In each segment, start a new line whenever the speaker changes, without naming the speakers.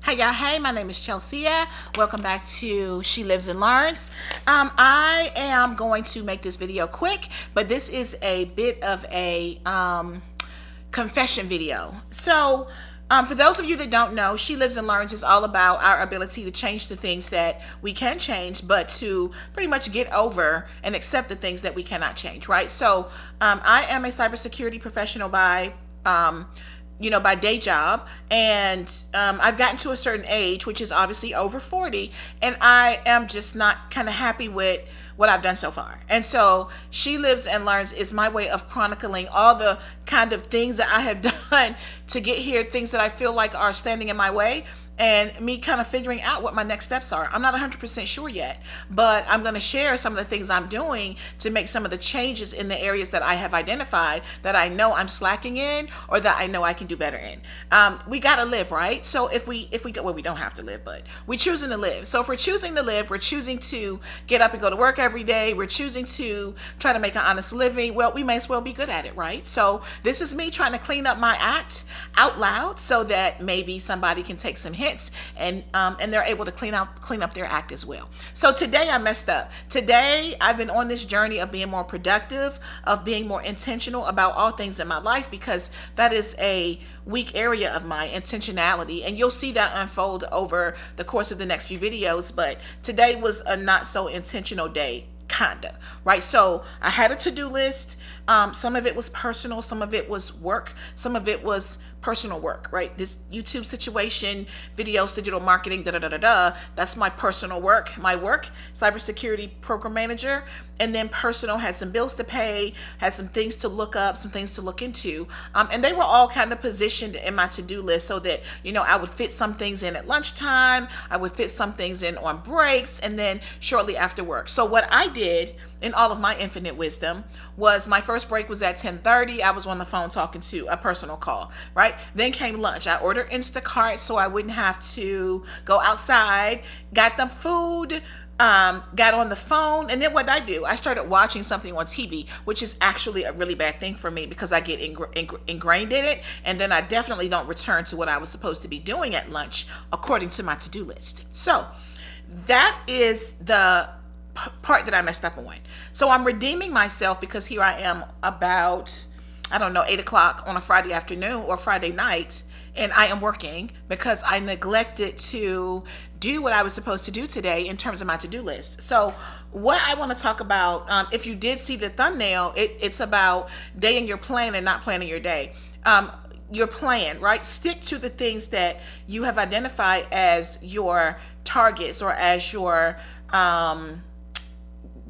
Hi y'all, hey, my name is Chelsea. Welcome back to She Lives and Learns. I am going to make this video quick, but this is a bit of a confession video. So for those of you that don't know, She Lives and Learns is all about our ability to change the things that we can change, but to pretty much get over and accept the things that we cannot change, right? So I am a cybersecurity professional by by day job, and I've gotten to a certain age, which is obviously over 40, and I am just not kind of happy with what I've done so far. And so She Lives and Learns is my way of chronicling all the kind of things that I have done to get here, things that I feel like are standing in my way, and me kind of figuring out what my next steps are. I'm not 100% sure yet, but I'm going to share some of the things I'm doing to make some of the changes in the areas that I have identified that I know I'm slacking in, or that I know I can do better in. We got to live, right? So if we go, well, we don't have to live, but we're choosing to live. So if we're choosing to live, we're choosing to get up and go to work every day, we're choosing to try to make an honest living, well, we may as well be good at it, right? So this is me trying to clean up my act out loud so that maybe somebody can take some hints and they're able to clean up their act as well. So today I messed up. Today I've been on this journey of being more productive, of being more intentional about all things in my life, because that is a weak area of my intentionality, and you'll see that unfold over the course of the next few videos. But today was a not so intentional day, kinda, right? So I had a to-do list. Some of it was personal, some of it was work, some of it was personal work, right? This YouTube situation, videos, digital marketing, that's my personal work. My work, cybersecurity program manager, and then personal, had some bills to pay, had some things to look up, some things to look into, and they were all kind of positioned in my to-do list so that, I would fit some things in at lunchtime, I would fit some things in on breaks, and then shortly after work. So what I did, in all of my infinite wisdom, was my first break was at 10:30. I was on the phone talking to a personal call, right? Then came lunch. I ordered Instacart so I wouldn't have to go outside, got them food, got on the phone, and then what I do, I started watching something on TV, which is actually a really bad thing for me because I get ingrained in it, and then I definitely don't return to what I was supposed to be doing at lunch according to my to-do list. So that is the part that I messed up on. So I'm redeeming myself because here I am about, 8 o'clock on a Friday afternoon or Friday night, and I am working because I neglected to do what I was supposed to do today in terms of my to-do list. So what I want to talk about, if you did see the thumbnail, it's about day in your plan and not planning your day. Your plan, right? Stick to the things that you have identified as your targets, or as your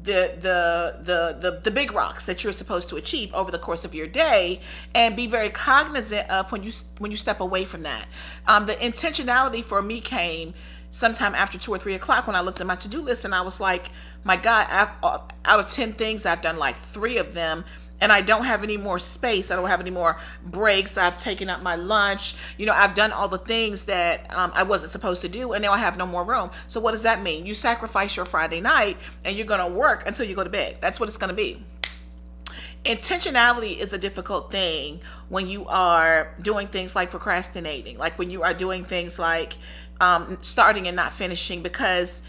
the big rocks that you're supposed to achieve over the course of your day, and be very cognizant of when you step away from that. The intentionality for me came sometime after 2 or 3 o'clock when I looked at my to-do list, and I was like, my God, out of 10 things, I've done like 3 of them, and I don't have any more space. I don't have any more breaks. I've taken up my lunch. I've done all the things that I wasn't supposed to do, and now I have no more room. So what does that mean? You sacrifice your Friday night, and you're going to work until you go to bed. That's what it's going to be. Intentionality is a difficult thing when you are doing things like procrastinating, like when you are doing things like starting and not finishing, because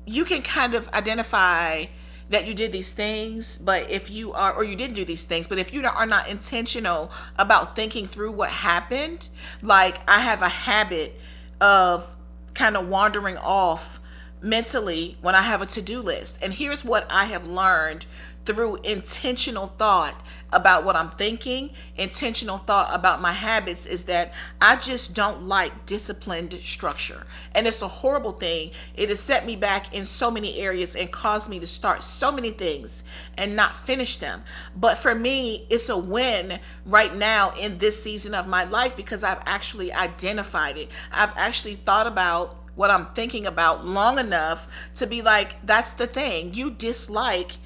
you can kind of identify that you did these things, but if you are, or you didn't do these things, but if you are not intentional about thinking through what happened, like I have a habit of kind of wandering off mentally when I have a to-do list. And here's what I have learned through intentional thought about what I'm thinking, intentional thought about my habits, is that I just don't like disciplined structure. And it's a horrible thing. It has set me back in so many areas and caused me to start so many things and not finish them. But for me, it's a win right now in this season of my life because I've actually identified it. I've actually thought about what I'm thinking about long enough to be like, that's the thing. You dislike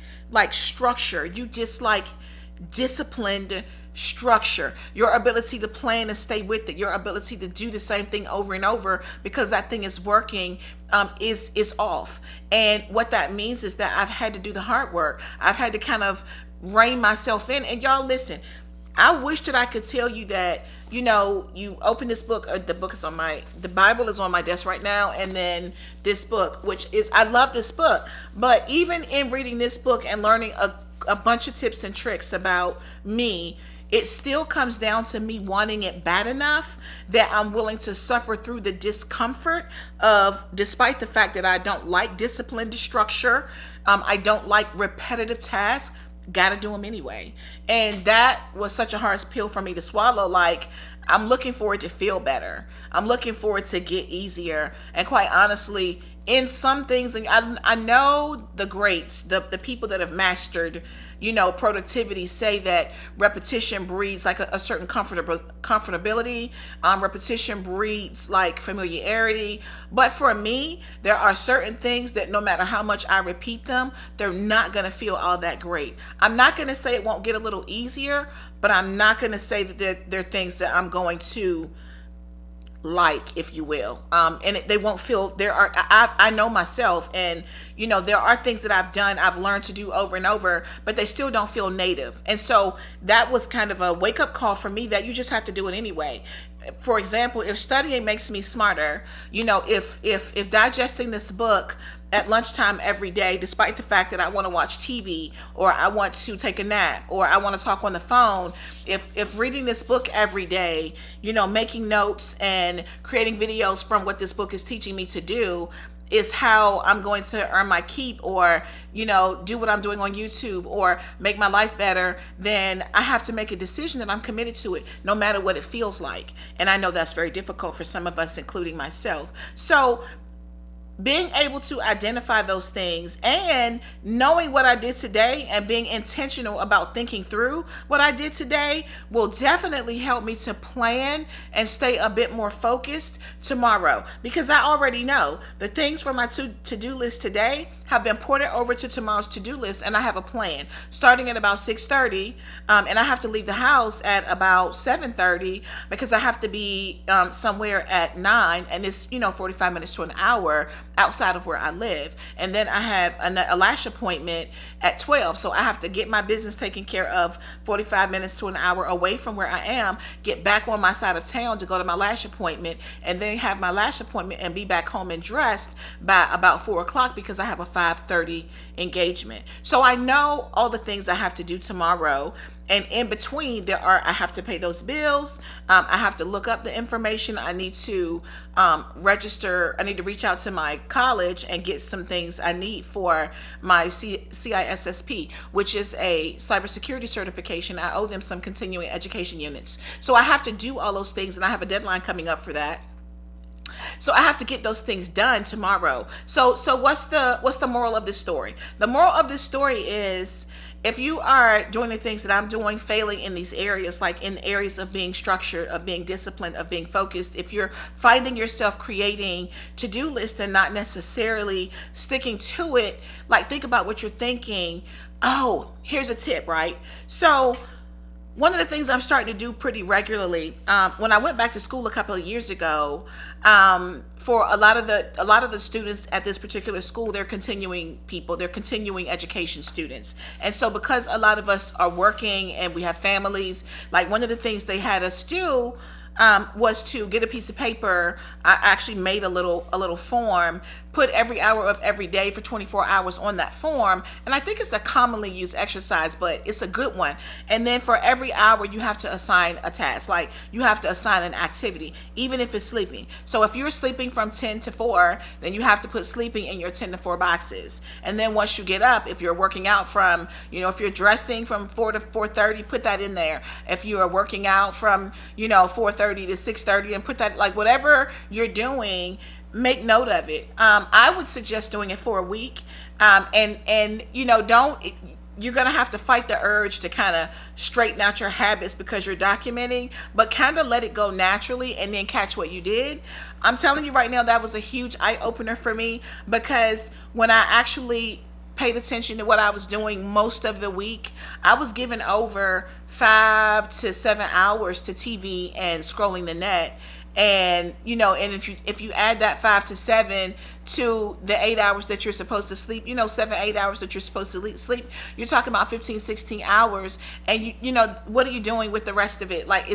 structure. You dislike disciplined structure, your ability to plan and stay with it, your ability to do the same thing over and over because that thing is working, is off. And what that means is that I've had to do the hard work. I've had to kind of rein myself in. And y'all listen, I wish that I could tell you that, you open this book, or the Bible is on my desk right now, and then this book, I love this book, but even in reading this book and learning a bunch of tips and tricks about me, it still comes down to me wanting it bad enough that I'm willing to suffer through the discomfort of, despite the fact that I don't like disciplined structure, I don't like repetitive tasks, gotta do them anyway. And that was such a hard pill for me to swallow. Like, I'm looking for it to feel better. I'm looking for it to get easier. And quite honestly, in some things, and I know the greats, the people that have mastered, productivity, say that repetition breeds like a certain comfortability. Repetition breeds like familiarity. But for me, there are certain things that no matter how much I repeat them, they're not going to feel all that great. I'm not going to say it won't get a little easier, but I'm not going to say that they're things that I'm going to like, if you will, they won't feel. I know myself, and there are things that I've learned to do over and over, but they still don't feel native. And so that was kind of a wake-up call for me, that you just have to do it anyway. For example, if studying makes me smarter, if digesting this book at lunchtime every day, despite the fact that I want to watch TV, or I want to take a nap, or I want to talk on the phone, if reading this book every day, making notes and creating videos from what this book is teaching me to do, is how I'm going to earn my keep, or do what I'm doing on YouTube, or make my life better, then I have to make a decision that I'm committed to it, no matter what it feels like. And I know that's very difficult for some of us, including myself. So being able to identify those things and knowing what I did today and being intentional about thinking through what I did today will definitely help me to plan and stay a bit more focused tomorrow, because I already know the things from my to-do list today have been ported over to tomorrow's to-do list, and I have a plan starting at about 6:30, and I have to leave the house at about 7:30 because I have to be somewhere at 9, and it's 45 minutes to an hour outside of where I live. And then I have a lash appointment at 12, so I have to get my business taken care of 45 minutes to an hour away from where I am, get back on my side of town to go to my lash appointment, and then have my lash appointment and be back home and dressed by about 4 o'clock because I have a 5:30 engagement. So I know all the things I have to do tomorrow. And in between, I have to pay those bills. I have to look up the information. I need to register. I need to reach out to my college and get some things I need for my CISSP, which is a cybersecurity certification. I owe them some continuing education units. So I have to do all those things, and I have a deadline coming up for that. So I have to get those things done tomorrow. So what's the moral of this story? The moral of this story is, if you are doing the things that I'm doing, failing in these areas, like in areas of being structured, of being disciplined, of being focused, if you're finding yourself creating to-do lists and not necessarily sticking to it, like, think about what you're thinking. Oh, here's a tip, right? So one of the things I'm starting to do pretty regularly, when I went back to school a couple of years ago, for a lot of the students at this particular school, they're continuing education students. And so because a lot of us are working and we have families, like, one of the things they had us do was to get a piece of paper. I actually made a little form, put every hour of every day for 24 hours on that form. And I think it's a commonly used exercise, but it's a good one. And then for every hour, you have to assign a task. Like, you have to assign an activity, even if it's sleeping. So if you're sleeping from 10 to 4, then you have to put sleeping in your 10 to 4 boxes. And then once you get up, if you're working out from, if you're dressing from 4 to 4:30, put that in there. If you are working out from, 4:30 to 6:30, and put that, like, whatever you're doing, make note of it. I would suggest doing it for a week. You're going to have to fight the urge to kind of straighten out your habits because you're documenting, but kind of let it go naturally and then catch what you did. I'm telling you right now, that was a huge eye opener for me, because when I actually paid attention to what I was doing most of the week, I was giving over 5 to 7 hours to TV and scrolling the net. And and if you add that 5 to 7 to the 8 hours that you're supposed to sleep, 7-8 hours that you're supposed to sleep, you're talking about 15-16 hours. And what are you doing with the rest of it? Like,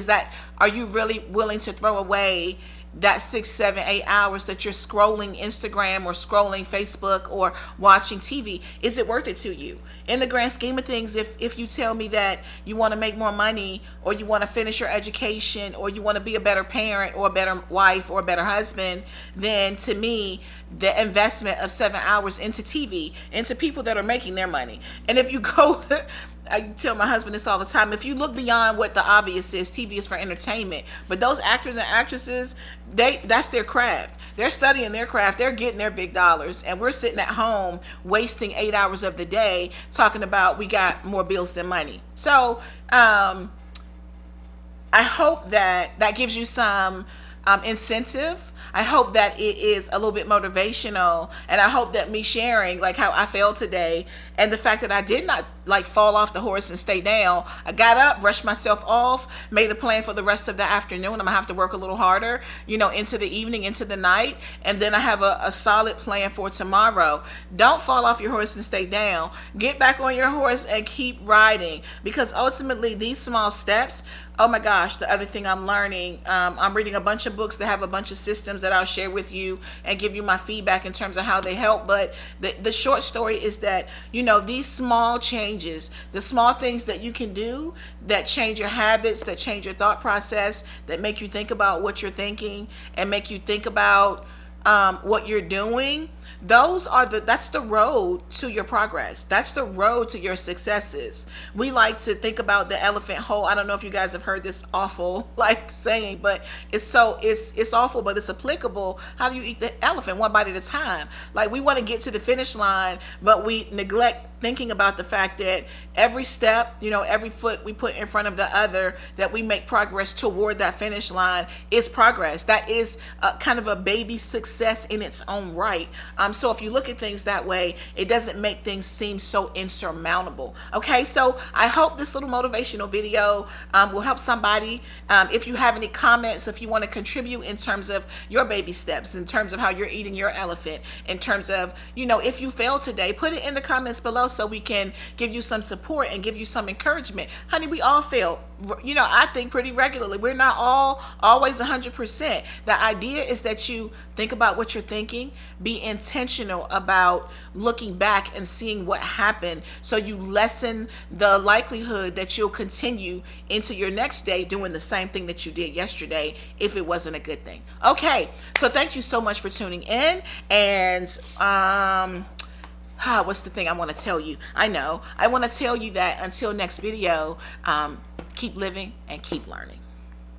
are you really willing to throw away that 6-7-8 hours that you're scrolling Instagram or scrolling Facebook or watching TV? Is it worth it to you? In the grand scheme of things, if you tell me that you want to make more money, or you want to finish your education, or you want to be a better parent or a better wife or a better husband, then to me, the investment of 7 hours into TV, into people that are making their money. And if you go I tell my husband this all the time, if you look beyond what the obvious is, TV is for entertainment, but those actors and actresses, that's their craft. They're studying their craft. They're getting their big dollars, and we're sitting at home wasting 8 hours of the day talking about we got more bills than money. So I hope that gives you some incentive. I hope that it is a little bit motivational, and I hope that me sharing like how I felt today, and the fact that I did not like fall off the horse and stay down. I got up, brushed myself off, made a plan for the rest of the afternoon. I'm gonna have to work a little harder, into the evening, into the night, and then I have a solid plan for tomorrow. Don't fall off your horse and stay down. Get back on your horse and keep riding, because ultimately these small steps. Oh my gosh, the other thing I'm learning, I'm reading a bunch of books that have a bunch of systems that I'll share with you and give you my feedback in terms of how they help. But the short story is that, these small changes, the small things that you can do that change your habits, that change your thought process, that make you think about what you're thinking and make you think about what you're doing, that's the road to your progress. That's the road to your successes. We like to think about the elephant whole. I don't know if you guys have heard this awful saying, but it's awful, but it's applicable. How do you eat the elephant? One bite at a time. Like, we want to get to the finish line, but we neglect thinking about the fact that every step, every foot we put in front of the other, that we make progress toward that finish line is progress. That is kind of a baby success in its own right. So if you look at things that way, it doesn't make things seem so insurmountable. Okay, so I hope this little motivational video will help somebody. If you have any comments, if you want to contribute in terms of your baby steps, in terms of how you're eating your elephant, in terms of, if you failed today, put it in the comments below so we can give you some support and give you some encouragement. Honey, we all fail. I think pretty regularly. We're not always 100%. The idea is that you think about what you're thinking, be intentional about looking back and seeing what happened, so you lessen the likelihood that you'll continue into your next day doing the same thing that you did yesterday if it wasn't a good thing. Okay, so thank you so much for tuning in. And what's the thing I want to tell you? I want to tell you that until next video, keep living and keep learning.